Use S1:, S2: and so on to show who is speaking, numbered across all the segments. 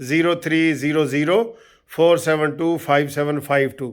S1: 030047255752।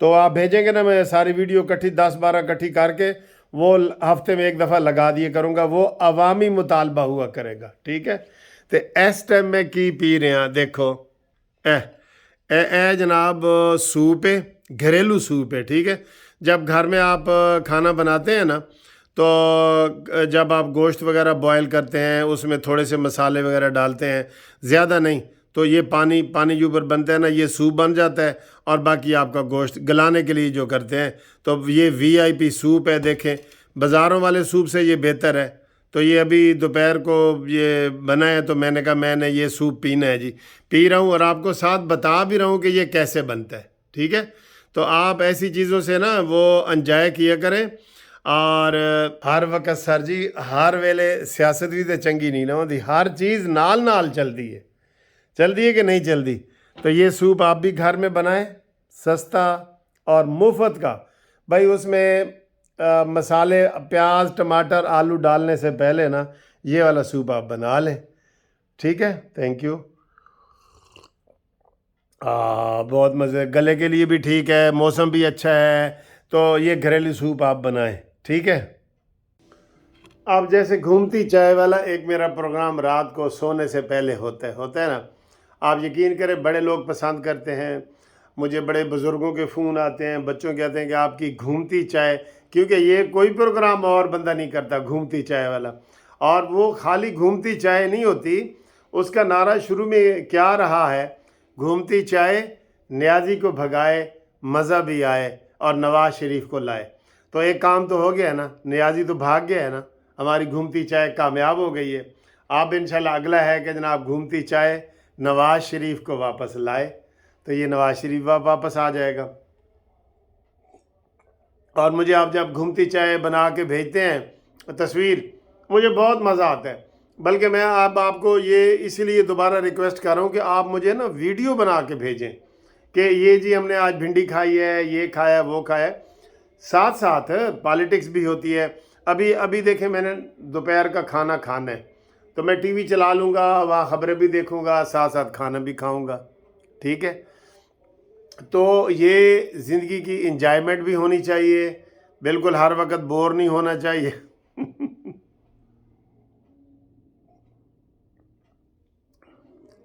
S1: تو آپ بھیجیں گے نا, میں ساری ویڈیو اکٹھی 10-12 اکٹھی کر کے وہ ہفتے میں ایک دفعہ لگا دیے کروں گا, وہ عوامی مطالبہ ہوا کرے گا, ٹھیک ہے. تو اس ٹائم میں کی پی رہے ہیں دیکھو, اے جناب سوپ ہے, گھریلو سوپ ہے, ٹھیک ہے. جب گھر میں آپ کھانا بناتے ہیں نا, تو جب آپ گوشت وغیرہ بوائل کرتے ہیں اس میں تھوڑے سے مسالے وغیرہ ڈالتے ہیں, زیادہ نہیں, تو یہ پانی جو اوپر بنتا ہے نا, یہ سوپ بن جاتا ہے. اور باقی آپ کا گوشت گلانے کے لیے جو کرتے ہیں, تو یہ VIP سوپ ہے. دیکھیں بازاروں والے سوپ سے یہ بہتر ہے. تو یہ ابھی دوپہر کو یہ بنا ہے, تو میں نے کہا میں نے یہ سوپ پینا ہے جی, پی رہا ہوں, اور آپ کو ساتھ بتا بھی رہا ہوں کہ یہ کیسے بنتا ہے, ٹھیک ہے. تو آپ ایسی چیزوں سے نا وہ انجوائے کیا کریں. اور ہر وقت سر جی ہر ویلے سیاست بھی تو چنگی نہیں نہ ہوتی, ہر چیز نال نال چلتی ہے کہ نہیں چلتی. تو یہ سوپ آپ بھی گھر میں بنائیں, سستا اور مفت کا. بھائی اس میں مسالے پیاز ٹماٹر آلو ڈالنے سے پہلے نا یہ والا سوپ آپ بنا لیں, ٹھیک ہے. Thank you. بہت مزے, گلے کے لیے بھی ٹھیک ہے, موسم بھی اچھا ہے, تو یہ گھریلو سوپ آپ بنائیں, ٹھیک ہے. اب جیسے گھومتی چائے والا ایک میرا پروگرام رات کو سونے سے پہلے ہوتا ہے نا, آپ یقین کریں بڑے لوگ پسند کرتے ہیں. مجھے بڑے بزرگوں کے فون آتے ہیں, بچوں کے آتے ہیں کہ آپ کی گھومتی چائے, کیونکہ یہ کوئی پروگرام اور بندہ نہیں کرتا گھومتی چائے والا. اور وہ خالی گھومتی چائے نہیں ہوتی, اس کا نعرہ شروع میں کیا رہا ہے, گھومتی چائے نیازی کو بھگائے مزہ بھی آئے اور نواز شریف کو لائے. تو ایک کام تو ہو گیا نا, نیازی تو بھاگ گیا ہے نا, ہماری گھومتی چائے کامیاب ہو گئی ہے. اب انشاءاللہ اگلا ہے کہ جناب گھومتی چائے نواز شریف کو واپس لائے, تو یہ نواز شریف واپس آ جائے گا. اور مجھے آپ جب گھومتی چائے بنا کے بھیجتے ہیں تصویر, مجھے بہت مزہ آتا ہے. بلکہ میں آپ کو یہ اسی لیے دوبارہ ریکویسٹ کر رہا ہوں کہ آپ مجھے نا ویڈیو بنا کے بھیجیں کہ یہ جی ہم نے آج بھنڈی کھائی ہے, یہ کھایا وہ کھایا. ساتھ ساتھ پالیٹکس بھی ہوتی ہے. ابھی دیکھیں میں نے دوپہر کا کھانا کھانا ہے, تو میں ٹی وی چلا لوں گا, وہاں خبریں بھی دیکھوں گا, ساتھ ساتھ کھانا بھی کھاؤں گا, ٹھیک ہے. تو یہ زندگی کی انجوائمنٹ بھی ہونی چاہیے, بالکل ہر وقت بور نہیں ہونا چاہیے.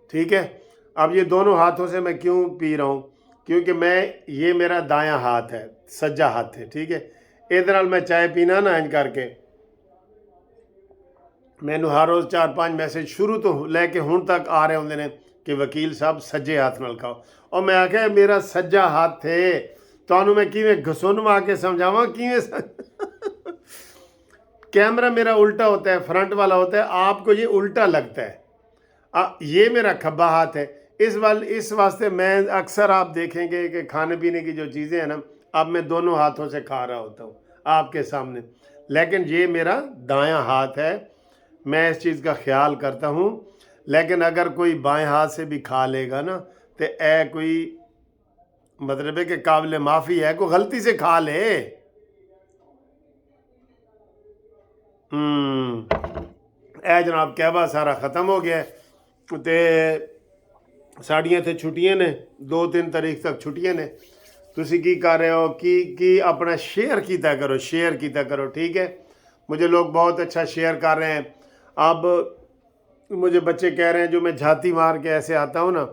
S1: ٹھیک ہے. اب یہ دونوں ہاتھوں سے میں کیوں پی رہا ہوں, کیونکہ یہ میرا دایاں ہاتھ ہے, سجا ہاتھ ہے, ٹھیک ہے. ادھر میں چائے پینا نا انج کر کے, مینو ہر روز 4-5 میسج شروع تو لے کے ہن تک آ رہے ہوندے نے کہ وکیل صاحب سجے ہاتھ نال کھاؤ. اور میں آخیا میرا سجا ہاتھ تھے, تانوں میں کیویں گھسنوا کے سمجھاواں کیویں کیمرہ میرا الٹا ہوتا ہے, فرنٹ والا ہوتا ہے, آپ کو یہ الٹا لگتا ہے. یہ میرا کھبا ہاتھ ہے. اس واسطے میں اکثر آپ دیکھیں گے کہ کھانے پینے کی جو چیزیں ہیں نا, اب میں دونوں ہاتھوں سے کھا رہا ہوتا ہوں آپ کے سامنے, لیکن یہ میرا دایاں ہاتھ ہے, میں اس چیز کا خیال کرتا ہوں. لیکن اگر کوئی بائیں ہاتھ سے بھی کھا لے گا نا, تو کوئی مطلب ہے کہ قابل معافی ہے, کوئی غلطی سے کھا لے. جناب کہبہ سارا ختم ہو گیا. تے ساڑیاں تے چھٹیاں نے, 2-3 تاریخ تک چھٹیاں نے. تسی کی کر رہے ہو, کی اپنا شیئر کیتا کرو, ٹھیک ہے. مجھے لوگ بہت اچھا شیئر کر رہے ہیں. اب مجھے بچے کہہ رہے ہیں جو میں جھاتی مار کے ایسے آتا ہوں نا,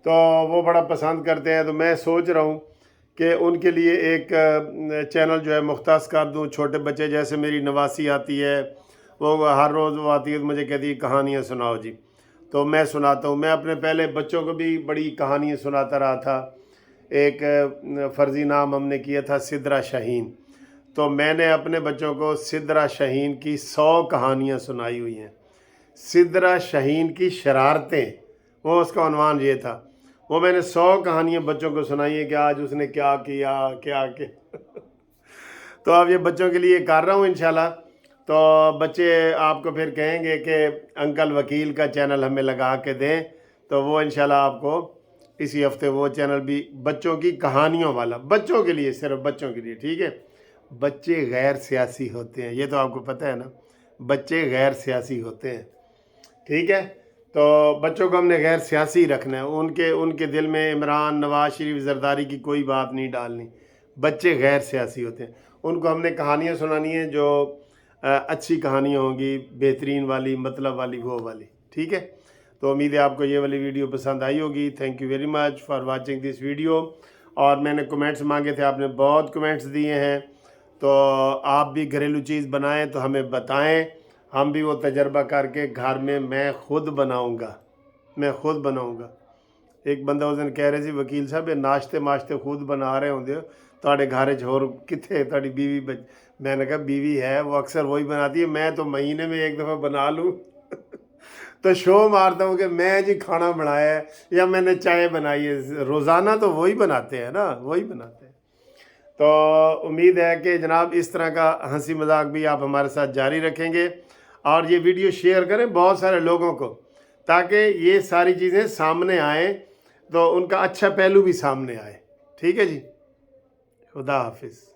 S1: تو وہ بڑا پسند کرتے ہیں. تو میں سوچ رہا ہوں کہ ان کے لیے ایک چینل جو ہے مختص کر دوں. چھوٹے بچے جیسے میری نواسی آتی ہے, وہ ہر روز وہ آتی ہے تو مجھے کہتی ہے کہانیاں سناؤ جی, تو میں سناتا ہوں. میں اپنے پہلے بچوں کو بھی بڑی کہانیاں سناتا رہا تھا. ایک فرضی نام ہم نے کیا تھا سدرا شاہین, تو میں نے اپنے بچوں کو سدرا شاہین کی 100 کہانیاں سنائی ہوئی ہیں. سدرا شاہین کی شرارتیں, وہ اس کا عنوان یہ تھا. وہ میں نے 100 کہانیاں بچوں کو سنائی ہیں کہ آج اس نے کیا کیا. تو اب یہ بچوں کے لیے کر رہا ہوں انشاءاللہ. تو بچے آپ کو پھر کہیں گے کہ انکل وکیل کا چینل ہمیں لگا کے دیں, تو وہ انشاءاللہ آپ کو اسی ہفتے وہ چینل بھی بچوں کی کہانیوں والا, بچوں کے لیے, صرف بچوں کے لیے, ٹھیک ہے. بچے غیر سیاسی ہوتے ہیں, یہ تو آپ کو پتہ ہے نا, بچے غیر سیاسی ہوتے ہیں, ٹھیک ہے. تو بچوں کو ہم نے غیر سیاسی رکھنا ہے، ان کے دل میں عمران، نواز شریف، زرداری کی کوئی بات نہیں ڈالنی۔ بچے غیر سیاسی ہوتے ہیں، ان کو ہم نے کہانیاں سنانی ہیں جو اچھی کہانیاں ہوں گی، بہترین والی، مطلب والی، وہ والی، ٹھیک ہے۔ تو امید ہے آپ کو یہ والی ویڈیو پسند آئی ہوگی۔ Thank you very much for watching this video. اور میں نے کمنٹس مانگے تھے، آپ نے بہت کمنٹس دیے ہیں، تو آپ بھی گھریلو چیز بنائیں تو ہمیں بتائیں، ہم بھی وہ تجربہ کر کے گھر میں خود بناؤں گا۔ ایک بندہ اس دن کہہ رہے سی، وکیل صاحب یہ ناشتے ماشتے خود بنا رہے ہوں تھوڑے گھر ہور کتنے تھوڑی بیوی میں نے کہا بیوی ہے وہ اکثر وہی بناتی ہے، میں تو مہینے میں ایک دفعہ بنا لوں تو شو مارتا ہوں کہ میں جی کھانا بنایا ہے یا میں نے چائے بنائی ہے، روزانہ تو وہی بناتے ہیں نا، وہی بناتے ہیں۔ تو امید ہے کہ جناب اس طرح کا ہنسی مذاق بھی آپ ہمارے ساتھ جاری رکھیں گے، اور یہ ویڈیو شیئر کریں بہت سارے لوگوں کو، تاکہ یہ ساری چیزیں سامنے آئیں تو ان کا اچھا پہلو بھی سامنے آئے، ٹھیک ہے جی۔ خدا حافظ۔